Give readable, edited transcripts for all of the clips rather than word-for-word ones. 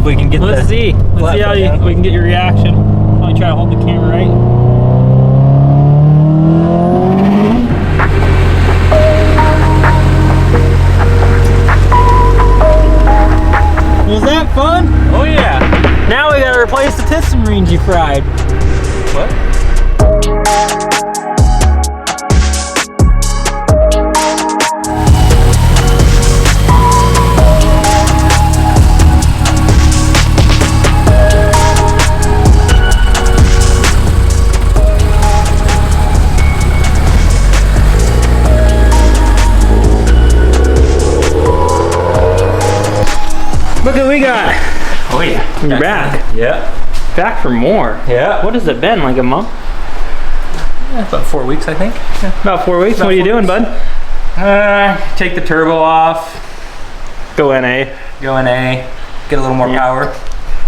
We can get Let's see how we can get your reaction. I'll try to hold the camera right. Was that fun? Oh yeah. Now we gotta replace the piston rings you fried. What? Look what we got. Oh yeah. You're back. Yeah. Back for more. Yeah. What has it been, like a month? Yeah, about 4 weeks, I think. Yeah. About 4 weeks. What are you doing, bud? Take the turbo off. Go NA. Go NA. Get a little more power.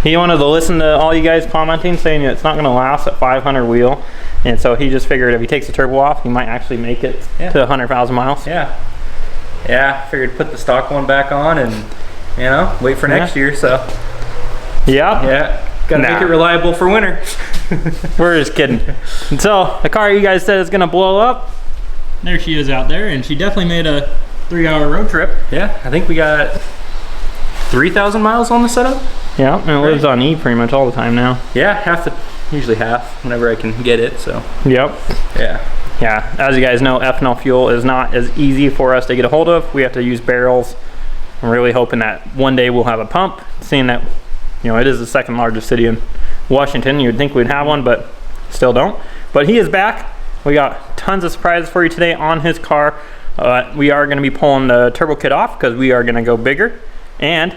He wanted to listen to all you guys commenting, saying it's not going to last at 500 wheel. And so he just figured if he takes the turbo off, he might actually make it to 100,000 miles. Yeah. Yeah, figured put the stock one back on and, you know, wait for next year, so. Yeah. Yeah. Gotta make it reliable for winter. We're just kidding. And so, the car you guys said is gonna blow up. There she is out there, and she definitely made a 3-hour road trip. Yeah, I think we got 3,000 miles on the setup. Yeah, and it lives on E pretty much all the time now. Yeah, usually half, whenever I can get it, so. Yep. Yeah. Yeah, as you guys know, ethanol fuel is not as easy for us to get a hold of. We have to use barrels. I'm really hoping that one day we'll have a pump, seeing that, you know, it is the second largest city in Washington. You'd think we'd have one, but still don't. But he is back. We got tons of surprises for you today on his car. We are gonna be pulling the turbo kit off because we are gonna go bigger, and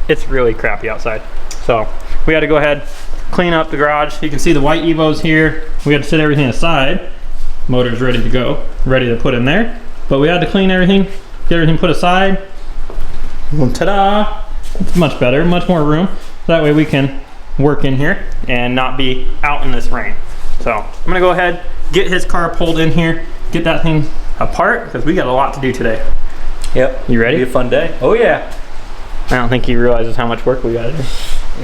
it's really crappy outside. So we had to go ahead, clean up the garage. You can see the white Evos here. We had to set everything aside. Motor's ready to go, ready to put in there. But we had to clean everything, get everything put aside. Ta-da! It's much better, much more room. That way we can work in here and not be out in this rain. So I'm gonna go ahead, get his car pulled in here, get that thing apart, because we got a lot to do today. Yep. You ready? It'll be a fun day. Oh yeah. I don't think he realizes how much work we got to do.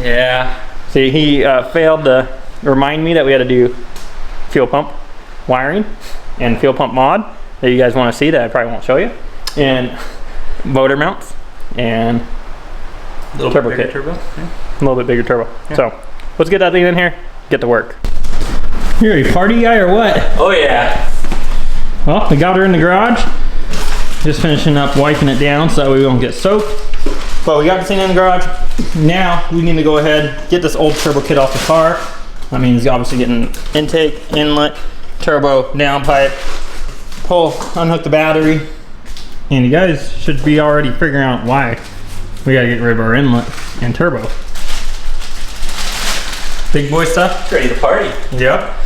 Yeah. See, he failed to remind me that we had to do fuel pump wiring and fuel pump mod that you guys want to see that I probably won't show you, and motor mounts and turbo kit. Turbo. Yeah. A little bit bigger turbo. Yeah. So let's get that thing in here, get to work. You're a party guy or what? Oh yeah. Well, we got her in the garage. Just finishing up wiping it down so we won't get soaked. But we got the thing in the garage. Now we need to go ahead, get this old turbo kit off the car. That means obviously getting intake, inlet, turbo, downpipe, unhook the battery. And you guys should be already figuring out why we gotta get rid of our inlet and turbo. Big boy stuff. Ready to party. Yep.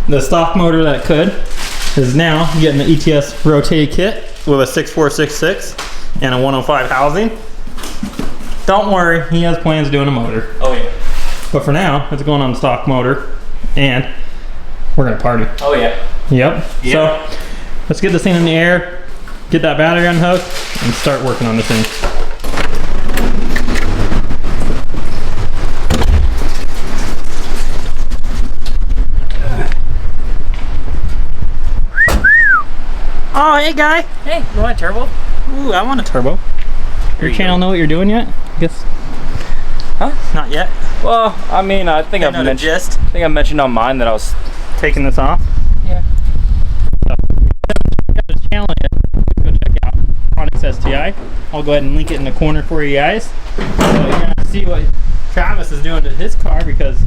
The stock motor that could is now getting the ETS Rotated Kit with a 6466 and a 105 housing. Don't worry, he has plans of doing a motor. Oh yeah. But for now, it's going on the stock motor, and we're gonna party. Oh yeah. Yep. So let's get this thing in the air, get that battery unhooked, and start working on this thing. Oh, hey guy. Hey, you want a turbo? Ooh, I want a turbo. Your channel know what you're doing yet? I guess. Huh? Not yet. Well, I mean, I think I've mentioned on mine that I was taking this off. Yeah. So, this channel yet, go check out Onyx STI. guy. I'll go ahead and link it in the corner for you guys. So you're gonna see what Travis is doing to his car, because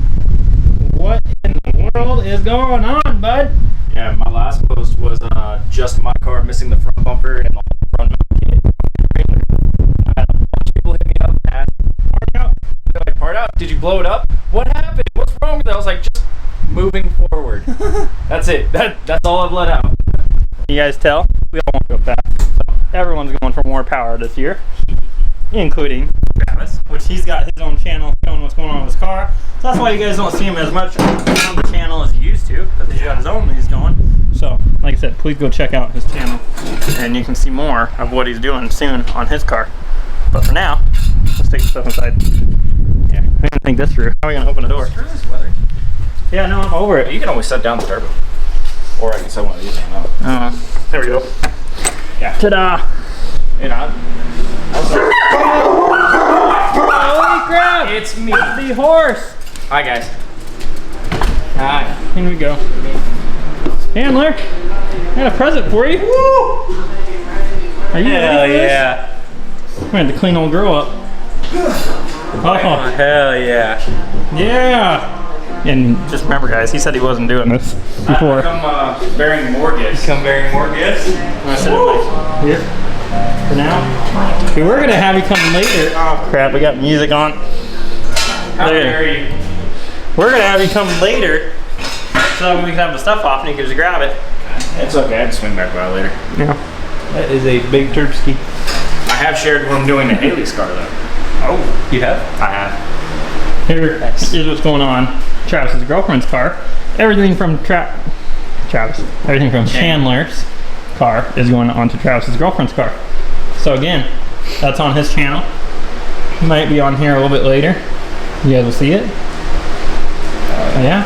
what in the world is going on, bud? Yeah, my last post was just my car missing the front bumper and the whole front kit. I had a bunch of people hit me up and ask, part out. They're like, part out? Did you blow it up? What happened? What's wrong with it? I was like, just moving forward. That's it. That's all I've let out. You guys tell? We all want to go fast. So everyone's going for more power this year, including Travis, which he's got his own channel showing what's going on with his car. So that's why you guys don't see him as much on the channel as he used to, because he's got his own that he's going. So, like I said, please go check out his channel, and you can see more of what he's doing soon on his car. But for now, let's take the stuff inside. Yeah, I didn't think this through. How are we going to open the door? Screw this weather. Yeah, no, I'm over it. You can always set down the turbo. Or I can set one of these on up. There we go. Yeah. Ta-da! And Holy crap! it's me. The horse! Hi, guys. Hi. Here we go. Handler, I got a present for you. Woo! Are you Hell ready for this? yeah. We're going to clean old girl up. Oh, hell yeah. Yeah! And just remember, guys, he said he wasn't doing this before. Come bearing more gifts. Come bearing more gifts. I said it here for now. Okay, we're gonna have you come later. Oh crap, we got music on. How dare you? We're gonna have you come later so we can have the stuff off and you can just grab it. It's okay, I can swing back by later. Yeah. That is a big Turbski. I have shared what I'm doing to Haley's car though. Oh, you have? I have. Here's what's going on. Travis's girlfriend's car. Everything from everything from Chandler's car is going onto Travis's girlfriend's car. So again, that's on his channel. Might be on here a little bit later. You guys will see it. Yeah.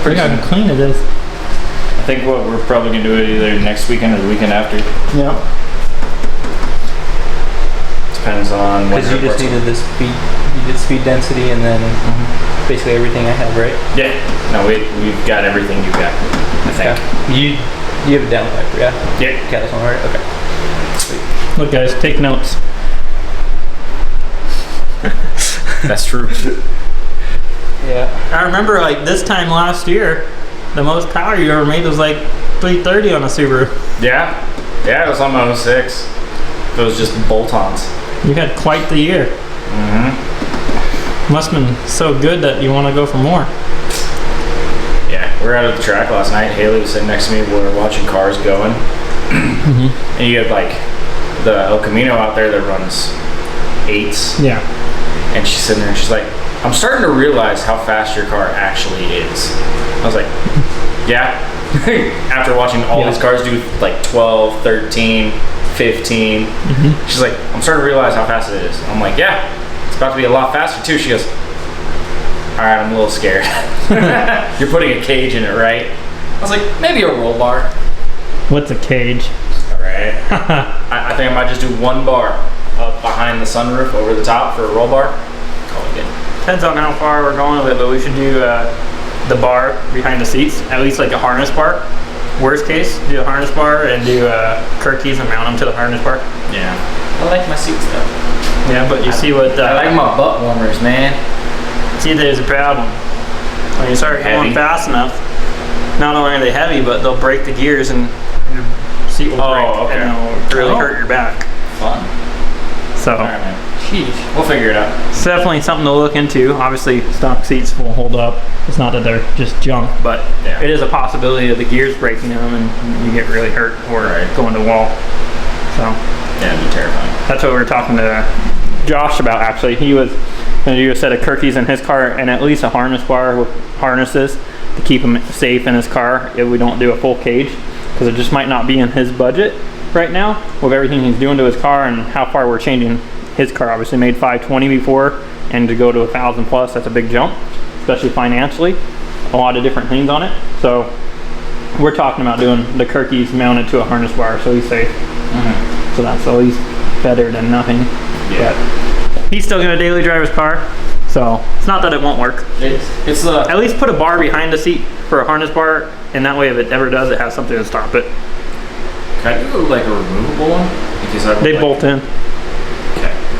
Pretty how clean it is. I think we're probably gonna do it either next weekend or the weekend after. Yeah. Depends on what. Because you just needed the speed, you did speed density and then basically everything I have, right? Yeah. No, we've got everything you got. I think. Okay. You have a down piper, yeah? Yeah. Got this one right? Okay. Sweet. Look, guys, take notes. That's true. Yeah. I remember like this time last year, the most power you ever made was like 330 on a Subaru. Yeah. Yeah, it was on my 06. It was just bolt-ons. You had quite the year. Mm-hmm. Must have been so good that you want to go for more. Yeah, we were out at the track last night. Haley was sitting next to me. We were watching cars going. And you have like the El Camino out there that runs 8s. Yeah. And she's sitting there and she's like, I'm starting to realize how fast your car actually is. I was like, yeah. After watching all these cars do like 12, 13, 15. She's like, I'm starting to realize how fast it is. I'm like, yeah, it's about to be a lot faster too. She goes, all right, I'm a little scared. You're putting a cage in it, right? I was like, maybe a roll bar. What's a cage? All right. I think I might just do one bar up behind the sunroof over the top for a roll bar. Call it good. Depends on how far we're going with it, but we should do the bar behind the seats, at least like a harness bar. Worst case, do a harness bar and do Kirk keys and mount them to the harness bar. Yeah. I like my seats though. Yeah, but you see what... I like my butt warmers, man. See, there's a problem. When you start going fast enough, not only are they heavy, but they'll break the gears and your seat will break and it'll really hurt your back. Fun. So, all right, man. Sheesh. We'll figure it out. It's definitely something to look into. Obviously, stock seats will hold up. It's not that they're just junk, but it is a possibility of the gears breaking them and you get really hurt or go into the wall. So, yeah, it'd be terrifying. That's what we were talking to Josh about, actually. He was going to do a set of Kirkies in his car and at least a harness bar with harnesses to keep him safe in his car if we don't do a full cage, because it just might not be in his budget right now with everything he's doing to his car and how far we're changing. His car obviously made 520 before, and to go to 1,000 plus, that's a big jump, especially financially. A lot of different things on it. So we're talking about doing the Kirkies mounted to a harness bar so he's safe. So that's at least better than nothing. Yeah. But he's still gonna daily drive his car, so it's not that it won't work. It's at least put a bar behind the seat for a harness bar, and that way if it ever does, it has something to stop it. Can I do like a removable one? Because they bolt in.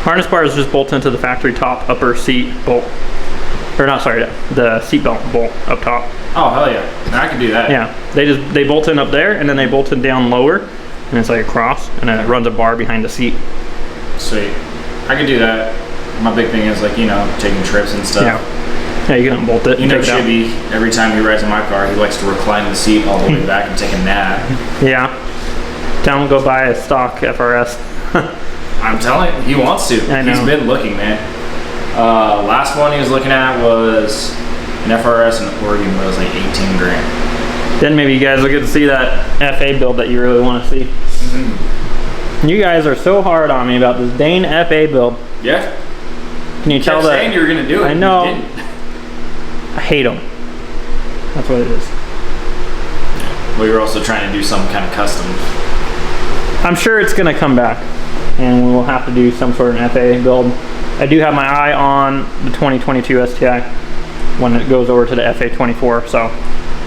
Harness bar is just bolted into the factory top upper seat bolt. Or not, sorry, the seat belt bolt up top. Oh, hell yeah. I can do that. Yeah, they bolt in up there, and then they bolt it down lower, and it's like a cross, and then it runs a bar behind the seat. Sweet. I can do that. My big thing is like, you know, taking trips and stuff. Yeah, you can unbolt it. You know, Shibby, every time he rides in my car, he likes to recline the seat all the way back and take a nap. Yeah. Tell him to go buy a stock FRS. I'm telling you, he wants to. I know. He's been looking, man. Last one he was looking at was an FRS in Oregon, but it was like 18 grand. Then maybe you guys will get to see that FA build that you really want to see. Mm-hmm. You guys are so hard on me about this Dane FA build. Yeah. Can you tell that? Saying you were gonna do it. I know. I hate them. That's what it is. Well, you're also trying to do some kind of custom. I'm sure it's gonna come back, and we will have to do some sort of an FA build. I do have my eye on the 2022 STI when it goes over to the FA24, so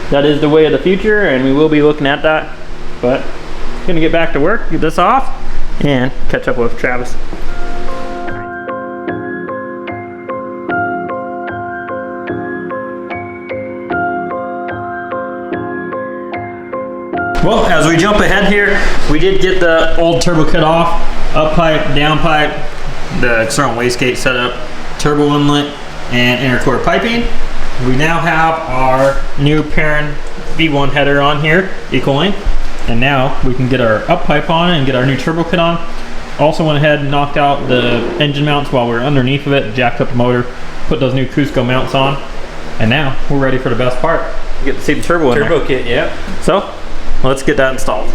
that is the way of the future, and we will be looking at that. But I'm gonna get back to work, get this off, and catch up with Travis. Well, as we jump ahead here, we did get the old turbo kit off, up pipe, down pipe, the external wastegate setup, turbo inlet, and intercooler piping. We now have our new Perrin V1 header on here, equal length, and now we can get our up pipe on and get our new turbo kit on. Also went ahead and knocked out the engine mounts while we were underneath of it, jacked up the motor, put those new Cusco mounts on, and now we're ready for the best part. You get to see the turbo in there. Turbo kit, yeah. So, let's get that installed.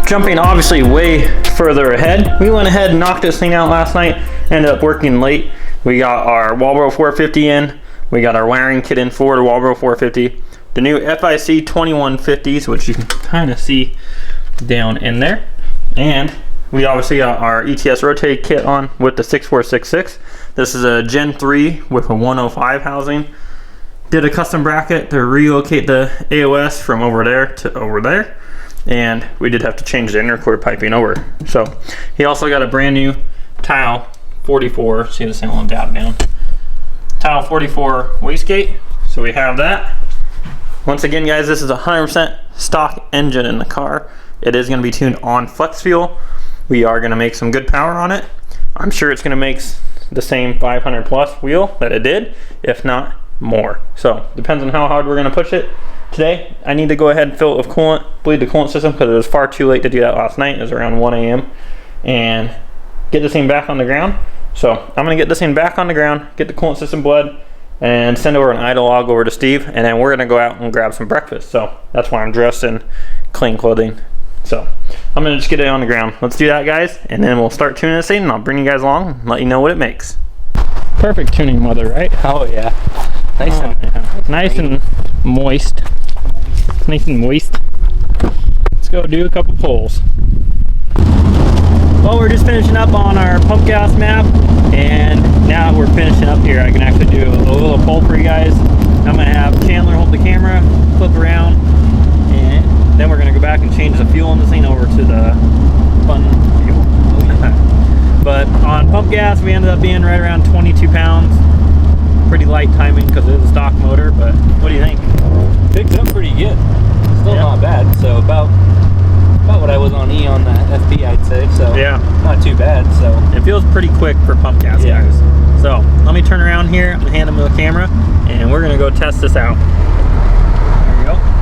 Jumping obviously way further ahead, we went ahead and knocked this thing out last night, ended up working late. We got our Walbro 450 in, we got our wiring kit in for the Walbro 450, the new FIC 2150s, which you can kind of see down in there, and we obviously got our ETS Rotated Kit on with the 6466. This is a Gen 3 with a 105 housing. Did a custom bracket to relocate the AOS from over there to over there. And we did have to change the intercooler piping over. So he also got a brand new Tial 44. See this thing will dab down. Tial 44 wastegate. So we have that. Once again, guys, this is a 100% stock engine in the car. It is going to be tuned on flex fuel. We are going to make some good power on it. I'm sure it's going to make the same 500 plus wheel that it did, if not more. So depends on how hard we're going to push it. Today, I need to go ahead and fill it with coolant, bleed the coolant system because it was far too late to do that last night. It was around 1 a.m. and get this thing back on the ground. So I'm gonna get this thing back on the ground, get the coolant system bled, and send over an idle log over to Steve, and then we're gonna go out and grab some breakfast. So that's why I'm dressed in clean clothing. So I'm gonna just get it on the ground. Let's do that, guys, and then we'll start tuning this thing, and I'll bring you guys along and let you know what it makes. Perfect tuning weather, right? Oh yeah. Nice and moist. Nice and moist. Let's go do a couple pulls. Well, we're just finishing up on our pump gas map, and now we're finishing up here. I can actually do a little pull for you guys. I'm gonna have Chandler hold the camera, flip around, and then we're gonna go back and change the fuel in this thing over to the fun fuel. But on pump gas, we ended up being right around 22 pounds. Pretty light timing because it is a stock motor, but what do you think? Picked up pretty good. Still not bad. So about what I was on E on the FP, I'd say. So yeah, not too bad. So it feels pretty quick for pump gas, guys. So let me turn around here. I'm gonna hand him the camera, and we're gonna go test this out. There you go.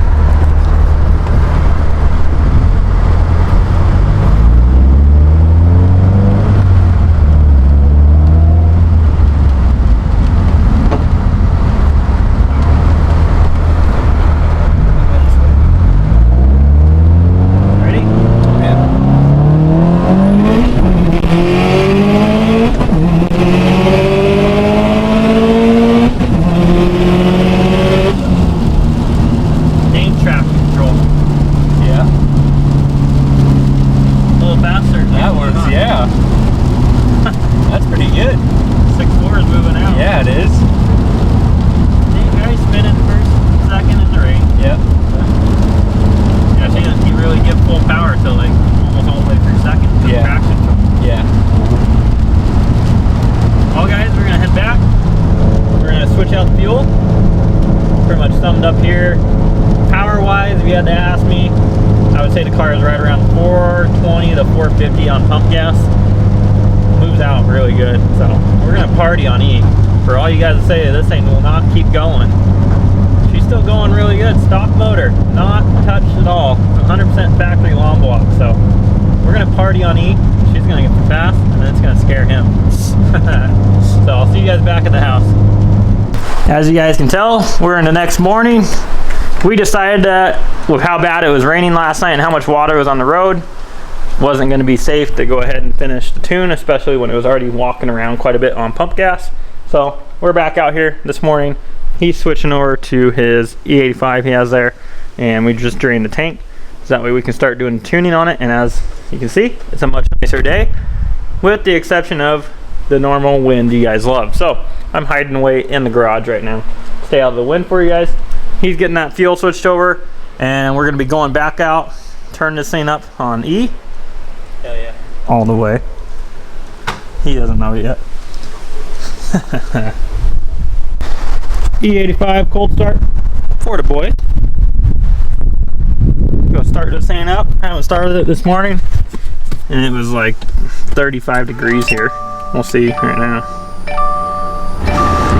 say the car is right around 420 to 450 on pump gas. Moves out really good. So we're gonna party on E. For all you guys to say this thing will not keep going, she's still going really good. Stock motor, not touched at all. 100% factory Longblock. So we're gonna party on E. She's gonna get fast, and then it's gonna scare him. So I'll see you guys back at the house. As you guys can tell, we're in the next morning. We decided that with how bad it was raining last night and how much water was on the road, wasn't going to be safe to go ahead and finish the tune, especially when it was already walking around quite a bit on pump gas. So we're back out here this morning. He's switching over to his E85 he has there, and we just drained the tank, so that way we can start doing tuning on it. And as you can see, it's a much nicer day, with the exception of the normal wind you guys love. So I'm hiding away in the garage right now, stay out of the wind for you guys. He's getting that fuel switched over, and we're gonna be going back out, turn this thing up on E. Hell yeah. All the way. He doesn't know yet. E85 cold start for the boy. Go start this thing up. I haven't started it this morning, and it was like 35 degrees here. We'll see right now.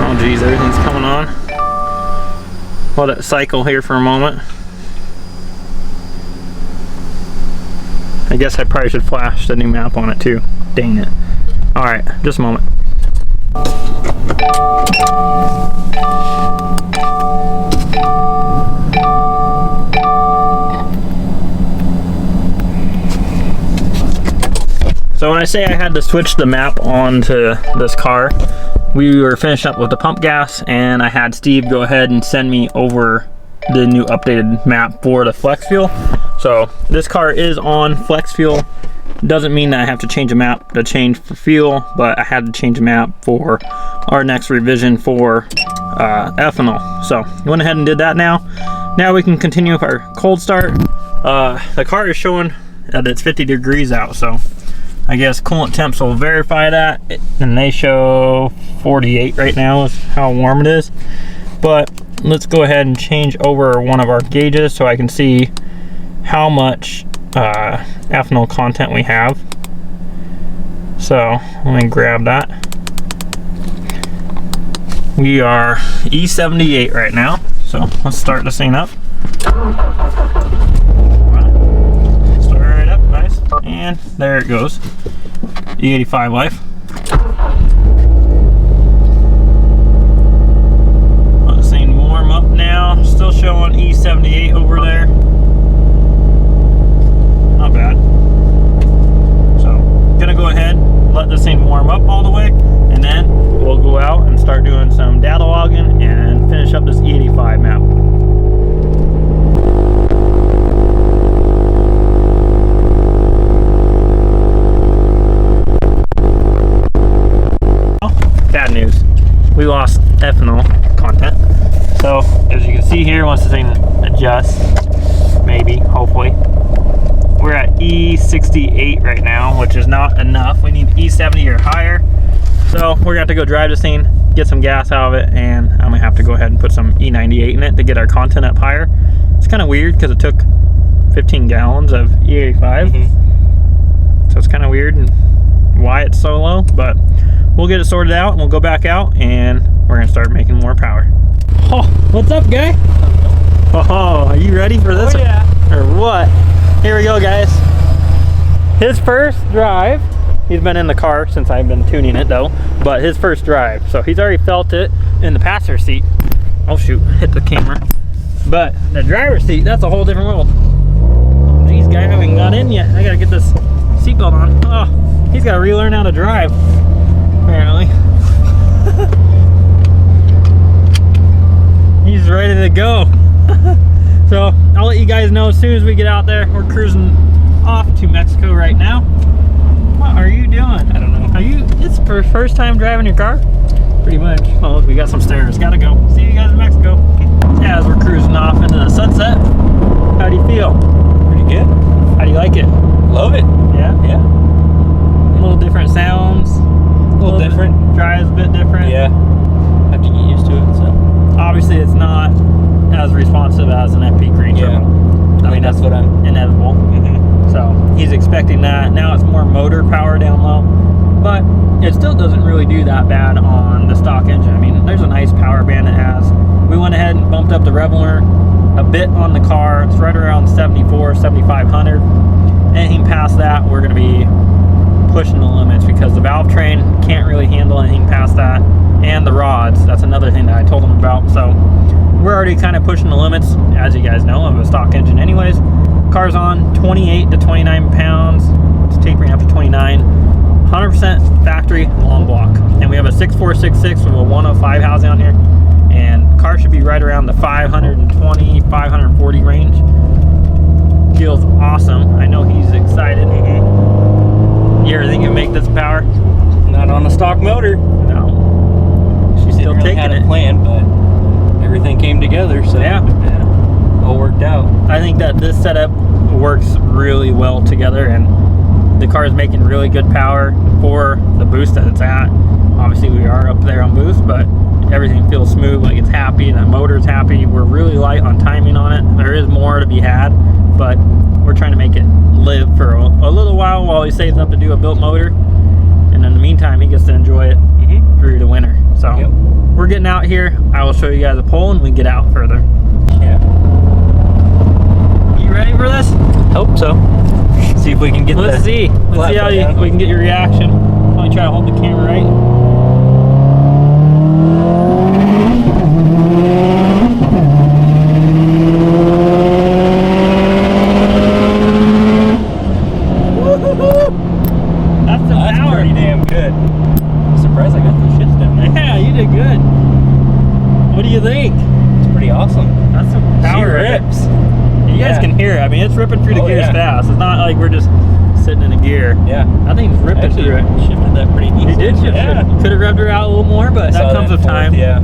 Oh geez, everything's coming on. Let it cycle here for a moment. I guess I probably should flash the new map on it too. Dang it. Alright, just a moment. So when I say I had to switch the map onto this car, we were finishing up with the pump gas, and I had Steve go ahead and send me over the new updated map for the flex fuel. So this car is on flex fuel. Doesn't mean that I have to change a map to change for fuel, but I had to change a map for our next revision for ethanol. So went ahead and did that now. Now we can continue with our cold start. The car is showing that it's 50 degrees out, so I guess coolant temps will verify that, and they show 48 right now is how warm it is. But let's go ahead and change over one of our gauges so I can see how much ethanol content we have. So let me grab that. We are E78 right now, so let's start this thing up. Start right up, nice, and there it goes. E85 life. Let this thing warm up now. Still showing E78 over there. Not bad. So gonna go ahead, let this thing warm up all the way, and then we'll go out and start doing some data logging and finish up this E85 map. Bad news, we lost ethanol content. So as you can see here, once the thing adjusts, maybe, hopefully, we're at E68 right now, which is not enough. We need E70 or higher. So we're gonna have to go drive this thing, get some gas out of it, and I'm gonna have to go ahead and put some E98 in it to get our content up higher. It's kind of weird because it took 15 gallons of E85. So it's kind of weird and why it's so low, but we'll get it sorted out and we'll go back out and we're gonna start making more power. Oh, what's up, guy? Oh, are you ready for this? Oh, yeah. Or what? Here we go, guys. His first drive. He's been in the car since I've been tuning it though, but his first drive. So he's already felt it in the passenger seat. Oh shoot, hit the camera. But the driver's seat, that's a whole different world. Geez, guy, I haven't got in yet. I gotta get this seatbelt on. Oh, he's gotta relearn how to drive, apparently. He's ready to go. So I'll let you guys know as soon as we get out there. We're cruising off to Mexico right now. What are you doing? I don't know. Are you, it's for first time driving your car? Pretty much. Oh, we got some stairs. Gotta go. See you guys in Mexico. As we're cruising off into the sunset. How do you feel? Pretty good. How do you like it? Love it. Yeah? Yeah. A little different sounds. A little different. Drives a bit different. Yeah. Have to get used to it, so. Obviously it's not as responsive as an FP Green Turbo. I mean, that's what I'm. inevitable. So he's expecting that. Now it's more motor power down low, but it still doesn't really do that bad on the stock engine. I mean, there's a nice power band it has. We went ahead and bumped up the Reveler a bit on the car. It's right around 74, 7500. Anything past that, we're going to be pushing the limits because the valve train can't really handle anything past that, and the rods. That's another thing that I told them about. So we're already kind of pushing the limits, as you guys know, of a stock engine anyways. Car's on 28 to 29 pounds. It's tapering up to 29. 100% factory long block. And we have a 6466 with a 105 housing on here. And car should be right around the 520, 540 range. Feels awesome. I know he's excited. You ever think you make this power? Not on a stock motor. No. She's still Didn't really taking had it. a plan, but everything came together, so Yeah. all worked out. I think that this setup works really well together, and the car is making really good power for the boost that it's at. Obviously we are up there on boost, but everything feels smooth, like it's happy, that motor's happy. We're really light on timing on it. There is more to be had, but we're trying to make it live for a little while he saves up to do a built motor, and in the meantime he gets to enjoy it through the winter. So we're getting out here. I will show you guys a pole and we get out further. Yeah. You ready for this? Hope so. See if we can get Let's see how we can get your reaction. Let me try to hold the camera right. That's pretty damn good. I'm surprised I got those shifts down there. Yeah, you did good. What do you think? It's pretty awesome. That's some power. She rips. You guys can hear it. I mean, it's ripping through the gears fast. It's not like we're just sitting in a gear. Yeah. I think it's ripping Actually, through it. shifted that pretty easy. You did shift it. You could have revved her out a little more, but that comes with time. Yeah.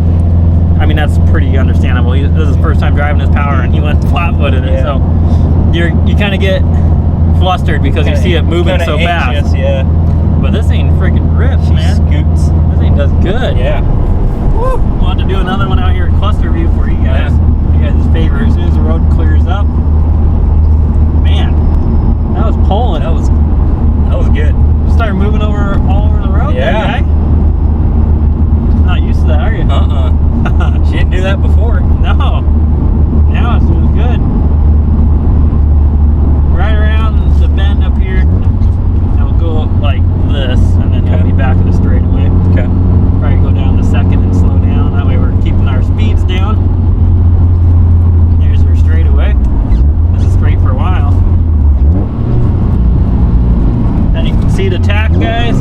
I mean, that's pretty understandable. This is his first time driving his power, and he went flat-footed it. So you kind of get flustered because you see it moving so fast. Yeah. But this thing freaking rips, man. Scoots. This thing does good. Yeah. Woo. We'll have to do another one out here at Cluster View for you guys. You guys' favorite. As soon as the road clears up. Man, that was pulling. That was good. Started moving over all over the road. Yeah. There, guy. Not used to that, are you? She didn't do that before. No. Now it's doing good. Right around the bend up here, it'll go like this, and then he'll be back in the straightaway. Okay. Probably go down the second and slow down. That way we're keeping our speeds down. Here's our straightaway. This is straight for a while. Then you can see the tack, guys.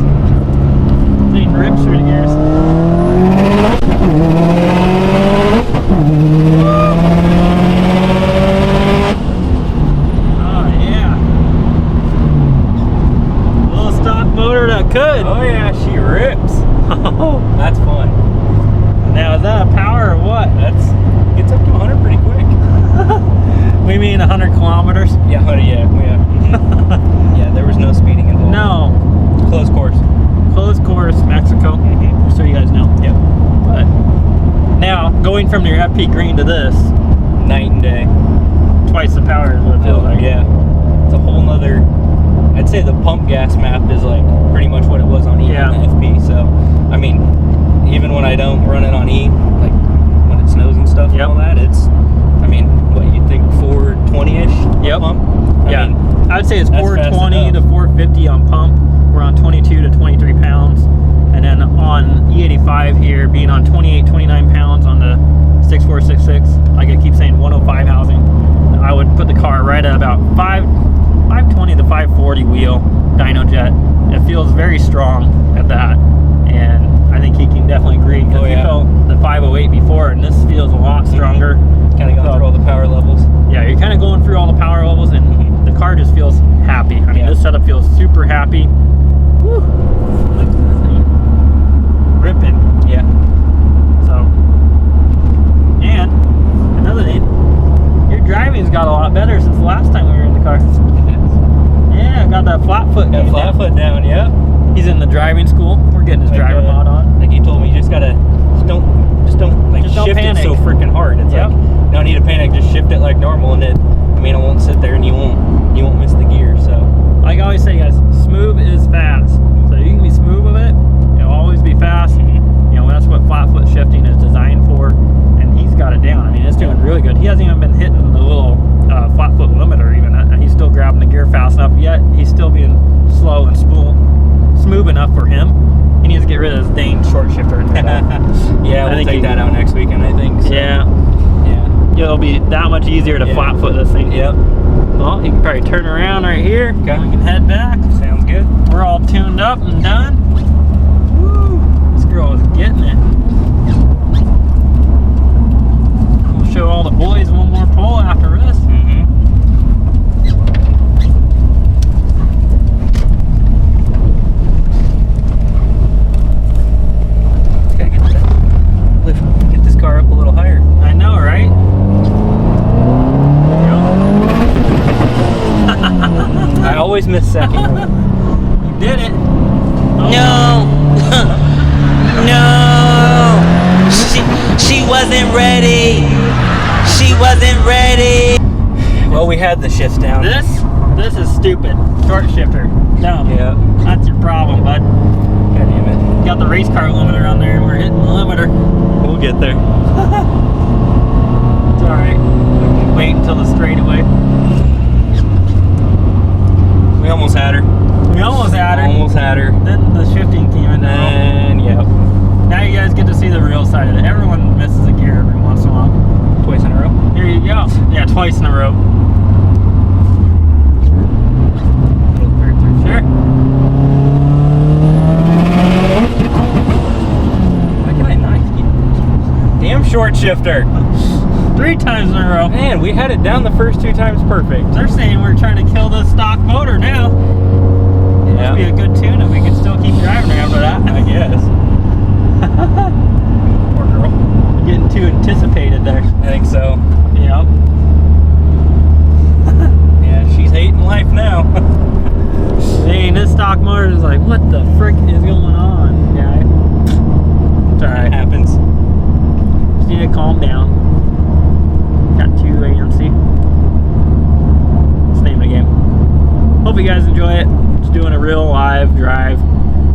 Thing rips through the gears. Oh yeah. A little stock motor that could. Oh yeah, she rips. That's fun. Now is that a power or what? That's gets up to 100 pretty quick. We mean 100 kilometers? Yeah, yeah, there was no speeding involved. No. Closed course. Closed course, Mexico. Just so you guys know. Yep. But now, going from your FP green to this, Night and day. twice the power is what it feels like. Yeah. It's a whole nother. I'd say the pump gas map is like pretty much what it was on E on the FP. So, I mean, even when I don't run it on E, like when it snows and stuff and all that, it's, I mean, what you'd think 420-ish pump? I mean, I'd say it's 420 to 450 on pump. We're on 22 to 23 pounds. And then on E85 here, being on 28, 29 pounds on the 6466, like I keep saying, 105 housing, I would put the car right at about 520 to 540 wheel dyno jet. It feels very strong at that, and I think he can definitely agree because he felt the 508 before, and this feels a lot stronger. Kind of going through all the power levels. Yeah, you're kind of going through all the power levels, and the car just feels happy. I mean, this setup feels super happy. Woo. Look at this thing. Ripping. Yeah. So, and another thing, your driving's got a lot better since the last time we were in the car. Yeah, got that flat foot. Got flat foot down, yeah. He's in the driving school. We're getting his driver mod on. Like he told me, you just gotta, just don't like shift it so freaking hard. It's like, no need to panic, just shift it like normal, and it, I mean, it won't sit you won't miss the gear. So like I always say, guys, smooth is fast. So you can be smooth with it. It'll always be fast. You know, that's what flat foot shifting is designed for. And he's got it down. I mean, it's doing really good. He hasn't even been hitting the little flat foot limiter even. He's still grabbing the gear fast enough. Yet he's still being slow and smooth enough for him. He needs to get rid of this dang short shifter. Yeah, we'll take that out next weekend, I think. So. Yeah. It'll be that much easier to flat foot this thing. Yep. Well, you can probably turn around right here. Okay. We can head back. Sounds good. We're all tuned up and done. Woo! This girl is getting it. We'll show all the boys one more pull after this. Get this car up a little higher. I know, right? I always miss second. You did it. No. No. She wasn't ready. She wasn't ready. Well, we had the shifts down. This is stupid. Short shifter. Dumb. Yeah. That's your problem, bud. God damn it. You got the race car limiter on there and we're hitting the limiter. We'll get there. It's alright. Wait until the straightaway. We almost had her. We almost had her. Almost had her. Then the shifting came in. And yeah. Now you guys get to see the real side of it. Everyone misses a gear every once in a while. Twice in a row. Here you go. Yeah, twice in a row. Sure. Why can I not keep... Damn short shifter. 3 times in a row. Man, we had it down the first 2 times perfect. They're saying we're trying to kill the stock motor now. Yeah. Must be a good tune if we can still keep driving after that. I guess. Poor girl. Getting too anticipated there. I think so. Yep. Yeah, she's hating life now. Dang, this stock motor is like, what the frick is going on, guy? It's alright. It happens. Just need to calm down. Got 2 ANC. It's the name of the game. Hope you guys enjoy it. Just doing a real live drive,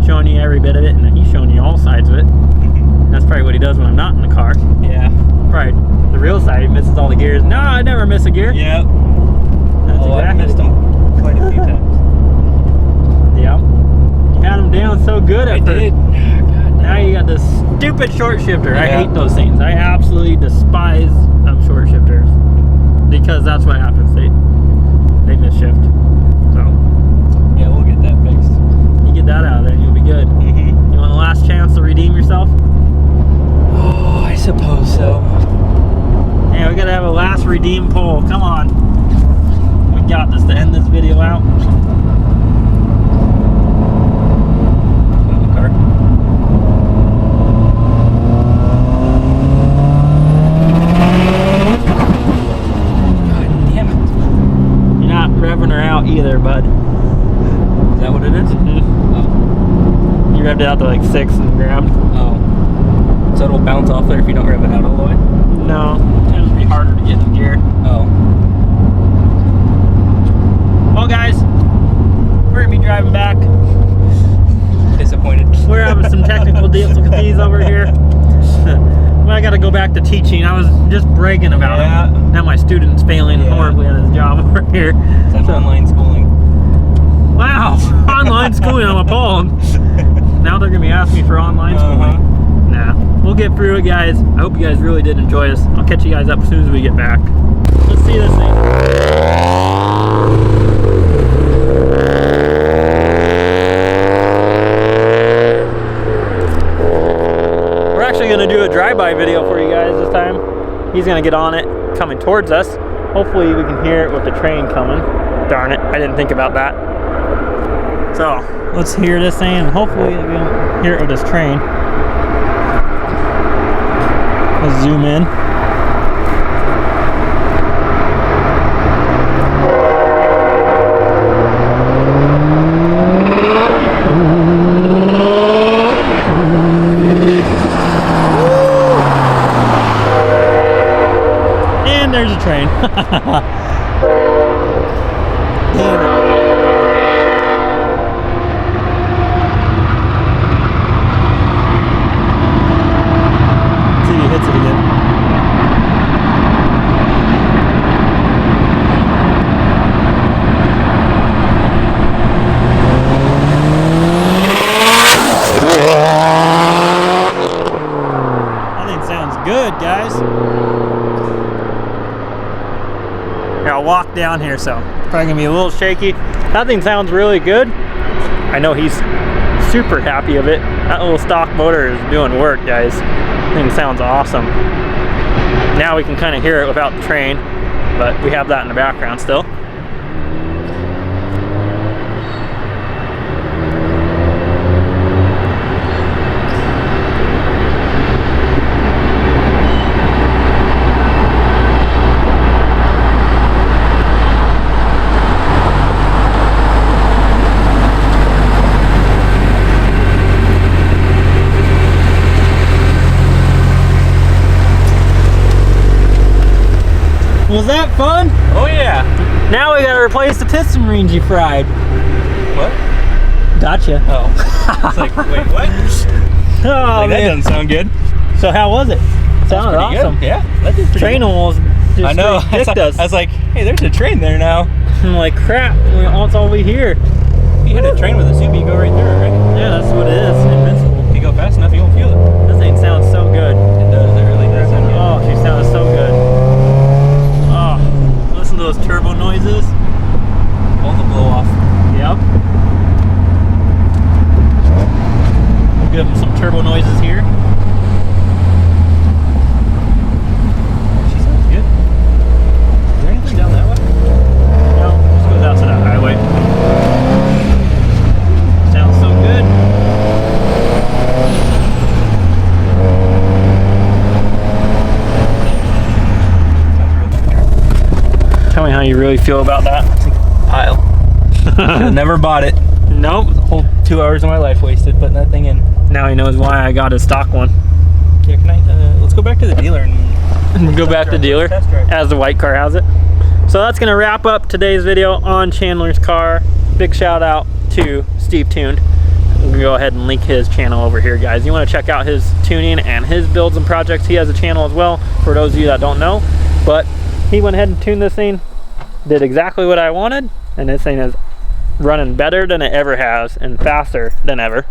showing you every bit of it, and then he's showing you all sides of it. That's probably what he does when I'm not in the car. Yeah. Probably the real side, he misses all the gears. No, I never miss a gear. Yep. That's Oh, I missed them quite a few times. Yep. You had him down so good at I first. did. Now you got this stupid short shifter. I Yeah. hate those things. I absolutely despise short shifters because that's what happens. They miss shift. So Yeah, we'll get that fixed. you get that out of there, and you'll be good. Mm-hmm. You want a last chance to redeem yourself? Oh, I suppose so. Yeah, we gotta have a last redeem pull. Come on. We got this to end this video out. Car. God damn it. You're not revving her out either, bud. Is that what it is? Mhm. Oh. You revved it out to like 6 and grabbed. Oh. So it'll bounce off there if you don't rev it out all the way? No, it'll be harder to get in gear. Oh. Well, guys, we're gonna be driving back. Disappointed. We're having some technical difficulties over here. Well, I gotta go back to teaching. I was just bragging about it. Now my student's failing horribly at his job over here. That's online schooling. Wow, online schooling, I'm appalled. Now they're gonna be asking me for online schooling. Nah, we'll get through it, guys. I hope you guys really did enjoy us. I'll catch you guys up as soon as we get back. Let's see this thing. We're actually gonna do a drive-by video for you guys this time. He's gonna get on it, coming towards us. Hopefully we can hear it with the train coming. Darn it, I didn't think about that. So, let's hear this thing, and hopefully we don't hear it with this train. Let's zoom in. And there's a train. walk down here, so probably gonna be a little shaky. That thing sounds really good. I know he's super happy of it. That little stock motor is doing work, guys. That thing sounds awesome. Now we can kind of hear it without the train, but we have that in the background still. Was that fun? Oh yeah. Now we gotta replace the piston rings you fried. What? Gotcha. Oh. It's like, wait, what? Oh, Like, that man. doesn't sound good. So how was it? Sounded Pretty awesome. good. Yeah, that did pretty Train good. almost just I know. dicked us. I was like, hey, there's a train there now. I'm like, crap, that's all we hear. If you hit a train with a Subi, you go right through it, right? Yeah, that's what it is. Invincible. If you go fast enough, you won't feel it. This thing sounds so good. It does. It really does sound good. Oh, she sounds so good. Oh, listen to those turbo noises. All the blow off. Yep. We'll give them some turbo noises here. She sounds good. Is there anything down that way? No, just goes out to that highway. Sounds so good. Tell me how you really feel about that. Tial. Should've never bought it. Nope. Whole 2 hours of my life wasted putting that thing in. Now he knows why I got a stock one. Yeah, can I? Let's go back to the dealer and Go back to dealer Test drive. as the white car has it. So that's gonna wrap up today's video on Chandler's car. Big shout out to Stevetuned. We're gonna go ahead and link his channel over here, guys. You want to check out his tuning and his builds and projects. He has a channel as well for those of you that don't know. But he went ahead and tuned this thing, did exactly what I wanted, and this thing is running better than it ever has and faster than ever.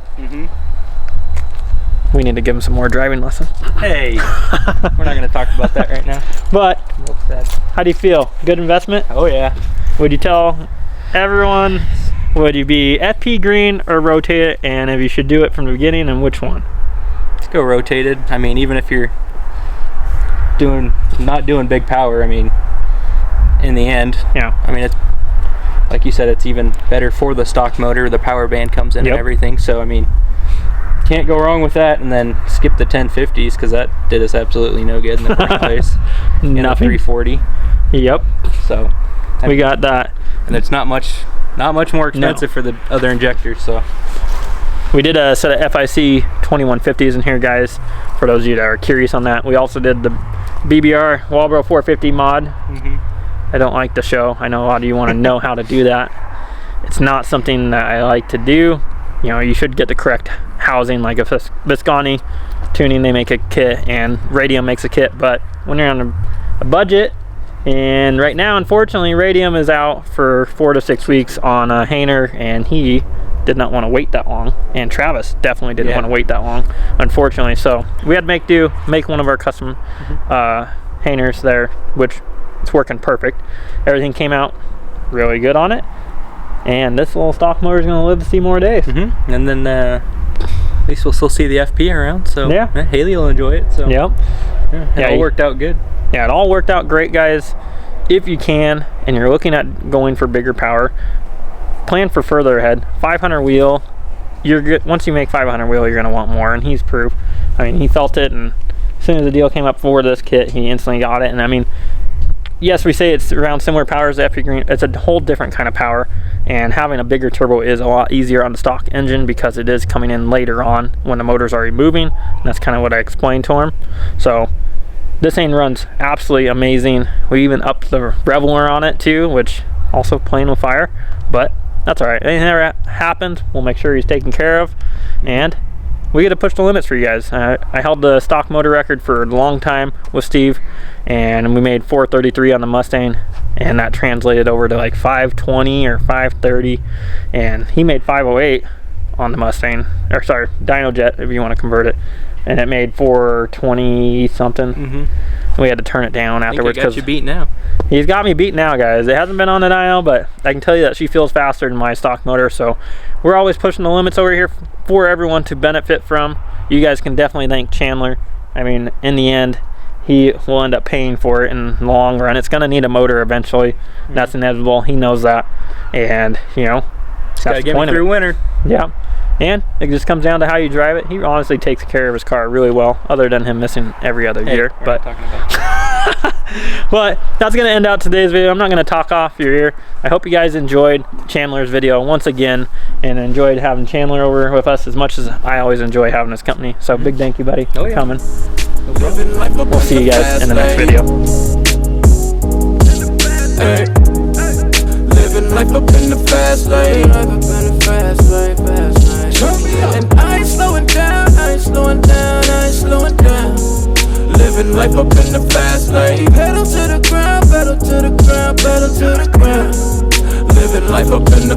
We need to give him some more driving lessons. Hey, we're not going to talk about that right now. But Well said. how do you feel? Good investment? Oh yeah. Would you tell everyone, would you be FP green or rotate it, and if you should do it from the beginning, and which one? Let's go rotated. I mean, even if you're not doing big power, I mean, in the end, Yeah. I mean, it's like you said, it's even better for the stock motor. The power band comes in Yep. and everything. So I mean, can't go wrong with that. And then skip the 1050s because that did us absolutely no good in the first place. In a Nothing. 340. Yep. So We got that. and it's not much more expensive for the other injectors. So We did a set of FIC 2150s in here, guys, for those of you that are curious on that. We also did the BBR Walbro 450 mod. I don't like to show. I know a lot of you want to know how to do that. It's not something that I like to do. You know, you should get the correct housing, like a Visconti tuning, they make a kit, and Radium makes a kit. But when you're on a budget, and right now, unfortunately, Radium is out for 4 to 6 weeks on a Hainer, and he did not want to wait that long, and Travis definitely didn't want to wait that long, unfortunately. So we had to make one of our custom Hainers there, which it's working perfect. Everything came out really good on it, and this little stock motor is going to live to see more days. and then at least we'll still see the FP around. So Yeah. Haley will enjoy it. So Yep. it all worked out good. Yeah, it all worked out great, guys. If you can, and you're looking at going for bigger power, plan for further ahead. 500 wheel, you're good. Once you make 500 wheel, you're gonna want more, and he's proof. I mean, he felt it, and as soon as the deal came up for this kit, he instantly got it. And I mean, yes, we say it's around similar power as the FP Green. It's a whole different kind of power, and having a bigger turbo is a lot easier on the stock engine because it is coming in later on when the motor's already moving. And that's kind of what I explained to him. So this thing runs absolutely amazing. We even upped the Reveler on it too, which also playing with fire, but that's all right. Anything that happens, we'll make sure he's taken care of, and we get to push the limits for you guys. I held the stock motor record for a long time with Steve, and we made 433 on the Mustang, and that translated over to like 520 or 530, and he made 508 on the Mustang, or sorry, Dynojet if you want to convert it. and it made 420 something. We had to turn it down afterwards. I think I got you beat now. He's got me beat now, guys. It hasn't been on the dial, but I can tell you that she feels faster than my stock motor. So we're always pushing the limits over here for everyone to benefit from. You guys can definitely thank Chandler. I mean, in the end, he will end up paying for it in the long run. It's going to need a motor eventually. That's inevitable. He knows that. And, you know, Gotta get me through winter. Yeah. And it just comes down to how you drive it. He honestly takes care of his car really well, other than him missing every other year. But but that's going to end out today's video. I'm not going to talk off your ear. I hope you guys enjoyed Chandler's video once again and enjoyed having Chandler over with us as much as I always enjoy having his company. So big thank you, buddy, for coming. We'll see you guys in the next video. Hey. Living life up in the fast lane. And I ain't slowing down, I ain't slowing down, I ain't slowing down. Living life up in the fast lane. Pedal to the ground, pedal to the ground, pedal to the ground. Living life up in the